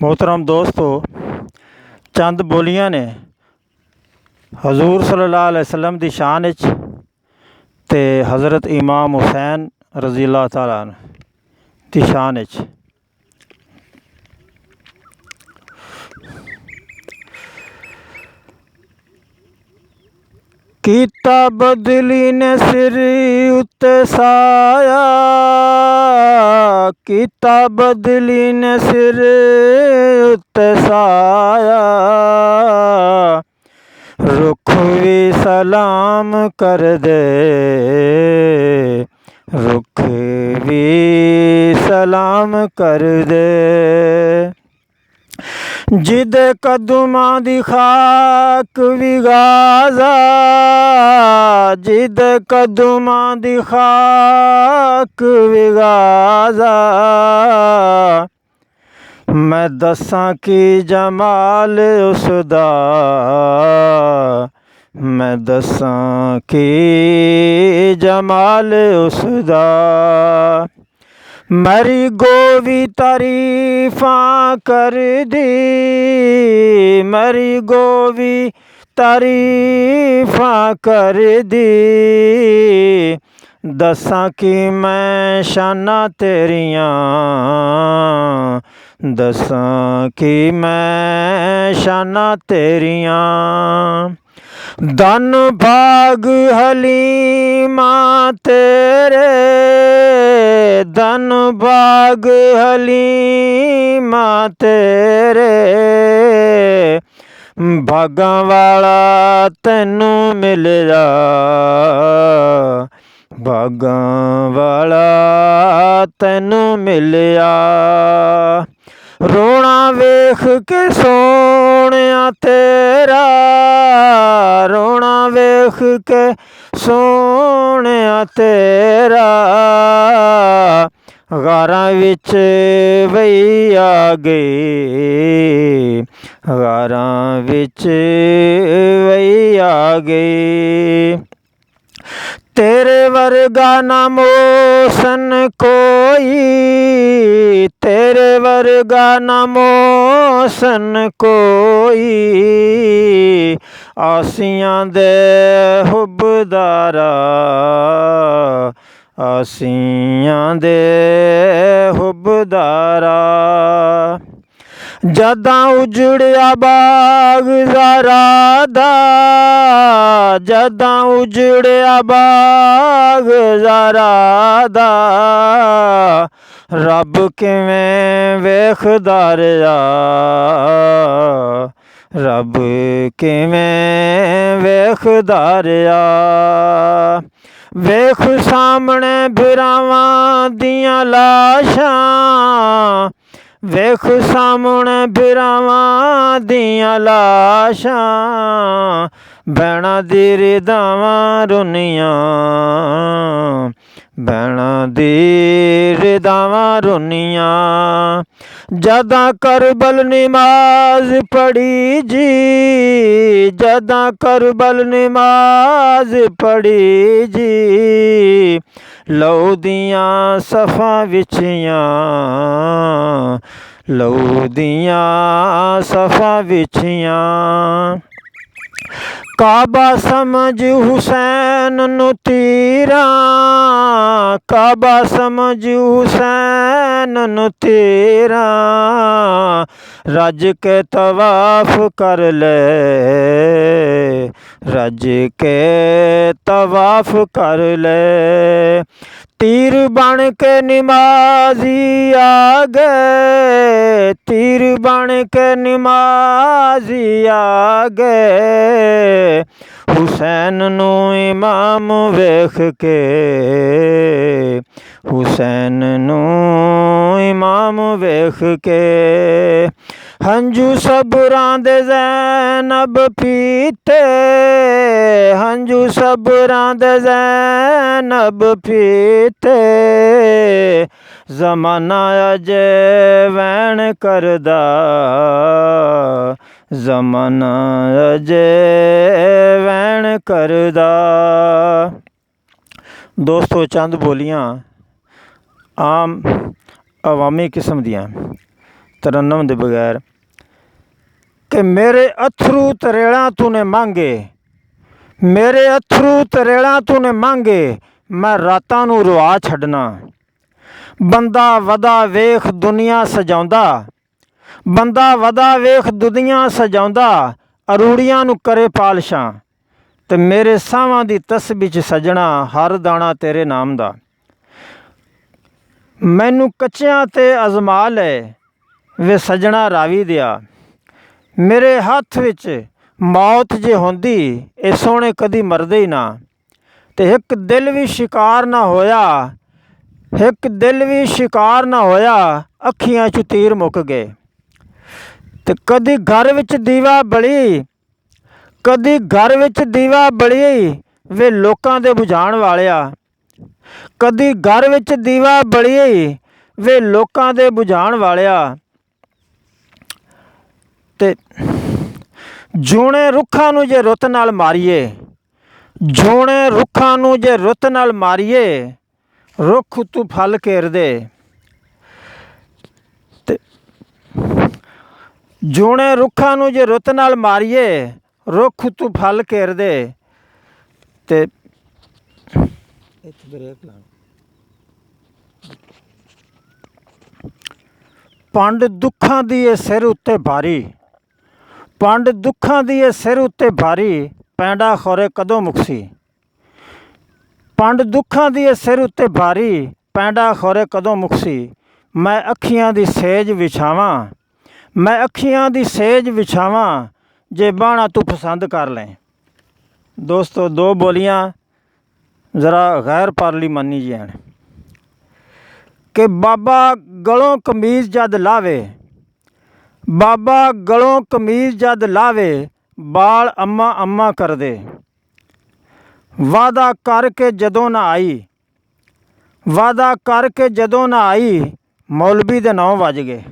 मोहतरम दोस्तों, चंद बोलियां ने हजूर सल्लल्लाहु अलैहि वसल्लम दी शान ते हज़रत इमाम हुसैन रज़ी अल्लाह तआला अन्हु दी शान कीता बदली ने सिर उत्ते साया, कीता बदली ने सिर उत्ते साया, रुख भी सलाम कर दे, रुख भी सलाम कर दे। जिदे कदमां दी खाक भी गाज़ा, जिदे कदमां दी खाक भी गाज़ा, मैं दसां की जमाल उसदा, मैं दसां की जमाल उसदा। मेरी गोवी तारीफां कर दी, मेरी गोवी तारीफां कर दी, दसां की मैं शाना तेरियां, दसां की मैं शाना तेरियां। धन भाग हलीमा तेरे, धन भाग हलीमा तेरे, भागां वाला तैनू मिलिया, भागां वाला तैनू मिलिया। रोना वेख के सोहणिया तेरा, रोना वेख के सोहणिया तेरा, गारां विच वही आ गई, गारां विच वही आ गई। तेरे वर्गा ना मोसन कोई, तेरे वर्गा ना मोसन कोई, आसियां दे हुब्बदारा, आसियां दे हुब्बदारा। जदां उजड़िया बाग ज़रा दा, जदां उजड़िया बाग ज़रा दा, रब किवें वेखदा रहा, रब किवें वेखदा रहा। वेख सामने भरावां दियां लाशां, वेख सामने भरावां दियां लाशां, भैणां दी रिदावां रोनियां, भैणां दी रिदावां रोनियां। जदां करबल नमाज पढ़ी जी, जदां करबल नमाज पढ़ी जी, लहू दियां सफां विछियां, लहू दियां सफां विछियां। काबा समझ हुसैन नू तीरां, काबा समझ हुसैन नू तीरां, रज के तवाफ कर ले, रज के तवाफ कर ले। तीर बन के नमाजी आ गए, तीर बन के नमाजी आ गए, हुसैन नू इमाम वेख के, हुसैन नू इमाम वेख के। हंजू सबरां दे ज़ैनब पीते, हंजू सबरां दे ज़ैनब पीते, ज़माना अजे वैन करदा, ज़माना अजे वैन करदा। दोस्तों, चंद बोलियां आम अवामी किस्म दियां ਤਰਨਮ ਦੇ ਬਗੈਰ ਕਿ ਮੇਰੇ ਅਥਰੂ ਤਰੇੜਾਂ ਤੂਨੇ ਮੰਗੇ, ਮੇਰੇ ਅਥਰੂ ਤਰੇੜਾਂ ਤੂਨੇ ਮੰਗੇ, ਮੈਂ ਰਾਤਾਂ ਨੂੰ ਰਵਾ ਛੱਡਣਾ। ਬੰਦਾ ਵਦਾ ਵੇਖ ਦੁਨੀਆ ਸਜਾਉਂਦਾ, ਬੰਦਾ ਵਦਾ ਵੇਖ ਦੁਨੀਆ ਸਜਾਉਂਦਾ, ਅਰੂੜੀਆਂ ਨੂੰ ਕਰੇ ਪਾਲਸ਼ਾਂ, ਤੇ ਮੇਰੇ ਸਾਹਾਂ ਦੀ ਤਸਬੀਹ 'ਚ ਸਜਣਾ ਹਰ ਦਾਣਾ ਤੇਰੇ ਨਾਮ ਦਾ। ਮੈਨੂੰ ਕੱਚਿਆਂ 'ਤੇ ਅਜ਼ਮਾ ਲੈ ਵੇ ਸਜਣਾ ਰਾਵੀ ਦਿਆ, ਮੇਰੇ ਹੱਥ ਵਿੱਚ ਮੌਤ ਜੇ ਹੁੰਦੀ ਇਹ ਸੋਹਣੇ ਕਦੀ ਮਰਦੇ ਹੀ ਨਾ। ਤੇ ਇੱਕ ਦਿਲ ਵੀ ਸ਼ਿਕਾਰ ਨਾ ਹੋਇਆ, ਇੱਕ ਦਿਲ ਵੀ ਸ਼ਿਕਾਰ ਨਾ ਹੋਇਆ, ਅੱਖੀਆਂ 'ਚ ਤੀਰ ਮੁੱਕ ਗਏ। ਤੇ ਕਦੀ ਘਰ ਵਿੱਚ ਦੀਵਾ ਬਲੀ, ਕਦੀ ਘਰ ਵਿੱਚ ਦੀਵਾ ਬਲੀ ਵੇ ਲੋਕਾਂ ਦੇ ਬੁਝਾਉਣ ਵਾਲਿਆ, ਕਦੀ ਘਰ ਵਿੱਚ ਦੀਵਾ ਬਲੀ ਵੇ ਲੋਕਾਂ ਦੇ ਬੁਝਾਉਣ ਵਾਲਿਆ। ਤੇ ਜੂਣੇ ਰੁੱਖਾਂ ਨੂੰ ਜੇ ਰੁੱਤ ਨਾਲ ਮਾਰੀਏ, ਜੂਣੇ ਰੁੱਖਾਂ ਨੂੰ ਜੇ ਰੁੱਤ ਨਾਲ ਮਾਰੀਏ, ਰੁੱਖ ਤੂੰ ਫਲ ਘੇਰਦੇ। ਤੇ ਜੂਣੇ ਰੁੱਖਾਂ ਨੂੰ ਜੇ ਰੁੱਤ ਨਾਲ ਮਾਰੀਏ, ਰੁੱਖ ਤੂੰ ਫਲ ਘੇਰਦੇ। ਤੇ ਇੱਥੇ ਬ੍ਰੇਕ ਲਾ। ਪੰਡ ਦੁੱਖਾਂ ਦੀ ਇਹ ਸਿਰ ਉੱਤੇ ਭਾਰੀ, ਪੰਡ ਦੁੱਖਾਂ ਦੀ ਇਹ ਸਿਰ ਉੱਤੇ ਭਾਰੀ, ਪੈਂਡਾ ਖੋਰੇ ਕਦੋਂ ਮੁਕਸੀ। ਪੰਡ ਦੁੱਖਾਂ ਦੀ ਇਹ ਸਿਰ ਉੱਤੇ ਭਾਰੀ, ਪੈਂਡਾ ਖੋਰੇ ਕਦੋਂ ਮੁਕਸੀ। ਮੈਂ ਅੱਖੀਆਂ ਦੀ ਸੇਜ ਵਿਛਾਵਾਂ, ਮੈਂ ਅੱਖੀਆਂ ਦੀ ਸੇਜ ਵਿਛਾਵਾਂ, ਜੇ ਬਾਣਾ ਤੂੰ ਪਸੰਦ ਕਰ ਲੈ। ਦੋਸਤੋ ਦੋ ਬੋਲੀਆਂ ਜ਼ਰਾ ਗੈਰ ਪਾਰਲੀਮਾਨੀ ਜੀ ਹਨ ਕਿ ਬਾਬਾ ਗਲੋਂ ਕਮੀਜ਼ ਜਦ ਲਾਵੇ, ਬਾਬਾ ਗਲੋਂ ਕਮੀਜ਼ ਜਦ ਲਾਵੇ, ਬਾਲ ਅੰਮਾ ਅੰਮਾ ਕਰਦੇ। ਵਾਅਦਾ ਕਰਕੇ ਜਦੋਂ ਨਾ ਆਈ, ਵਾਅਦਾ ਕਰਕੇ ਜਦੋਂ ਨਾ ਆਈ, ਮੌਲਵੀ ਦੇ 9 ਵੱਜ ਗਏ।